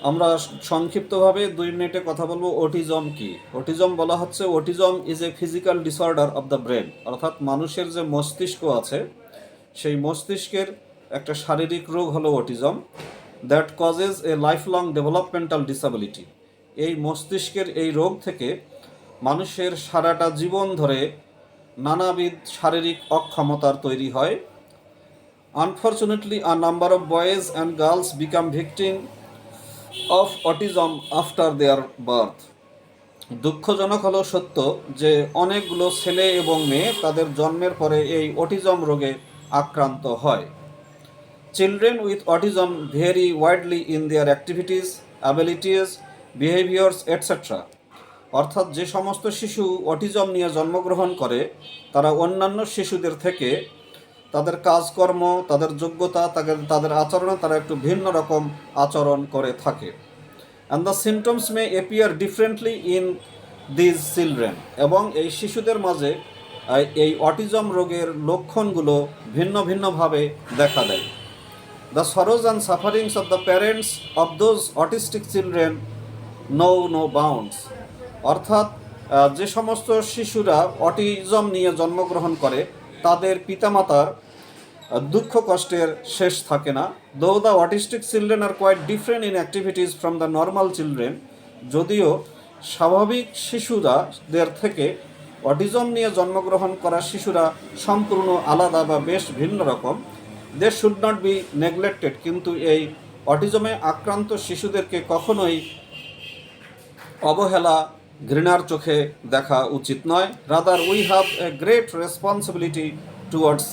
আমরা সংক্ষিপ্তভাবে 2 মিনিটে কথা বলবো অটিজম কি। অটিজম বলা হচ্ছে autism is a physical disorder of the brain, অর্থাৎ মানুষের যে মস্তিষ্ক আছে সেই মস্তিষ্কের একটা শারীরিক রোগ হলো autism, that causes A life long developmental disability. এই মস্তিষ্কের এই রোগ থেকে মানুষের সারাটা জীবন ধরে নানাবিধ শারীরিক অক্ষমতার তৈরি হয়। Unfortunately a number of boys and girls become victim of autism after their birth. দুঃখজনক হলো সত্য যে অনেকগুলো ছেলে এবং মেয়ে তাদের জন্মের পরে এই অটিজম রোগে আক্রান্ত হয়। Children with autism very widely in their activities, abilities, behaviours etcetera. অর্থাৎ যে সমস্ত শিশু অটিজম নিয়ে জন্মগ্রহণ করে তারা অন্যান্য শিশুদের থেকে তাদের কাজকর্ম, তাদের যোগ্যতা, তাদের আচরণে তারা একটু ভিন্ন রকম আচরণ করে থাকে। And the symptoms May appear differently in these children. এবং এই শিশুদের মাঝে এই অটিজম রোগের লক্ষণগুলো ভিন্ন ভিন্নভাবে দেখা দেয়। The sorrows and sufferings of the parents of those autistic children no bounds. অর্থাৎ যে সমস্ত শিশুরা অটিজম নিয়ে জন্মগ্রহণ করে তাদের পিতামাতার দুঃখ কষ্টের শেষ থাকে না। Though the autistic children are quite different in activities from the normal children. যদিও স্বাভাবিক শিশুদের থেকে অটিজম নিয়ে জন্মগ্রহণ করা শিশুরা সম্পূর্ণ আলাদা বা বেশ ভিন্ন রকম। They should not be neglected, কিন্তু এই অটিজমে আক্রান্ত শিশুদেরকে কখনোই অবহেলা, ঘৃণার চোখে দেখা উচিত নয়। Rather we have a great responsibility towards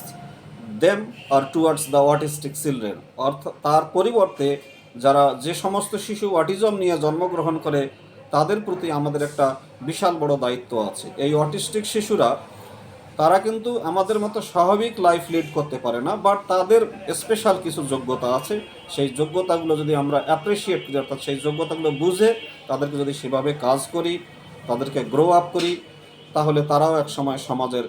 them আর টুয়ার্ডস দ্য অটিস্টিক চিলড্রেন। অর্থাৎ তার পরিবর্তে যে সমস্ত শিশু অটিজম নিয়ে জন্মগ্রহণ করে তাদের প্রতি আমাদের একটা বিশাল বড় দায়িত্ব আছে। এই অটিস্টিক শিশুরা তারা কিন্তু আমাদের মতো স্বাভাবিক লাইফ লিড করতে পারে না, বাট তাদের স্পেশাল কিছু যোগ্যতা আছে। সেই যোগ্যতাগুলো যদি আমরা অ্যাপ্রিসিয়েট করি, অর্থাৎ সেই যোগ্যতাগুলো বুঝে তাদেরকে যদি সেভাবে কাজ করি, তাদেরকে গ্রো আপ করি, তাহলে তারাও এক সময় সমাজের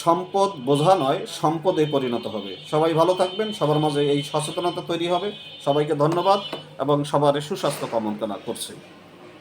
সম্পদ বোঝা নয় সম্পদে পরিণত হবে। সবাই ভালো থাকবেন, সবার মাঝে এই সচেতনতা তৈরি হবে। সবাইকে ধন্যবাদ এবং সবার সুস্বাস্থ্য কামনা করছি।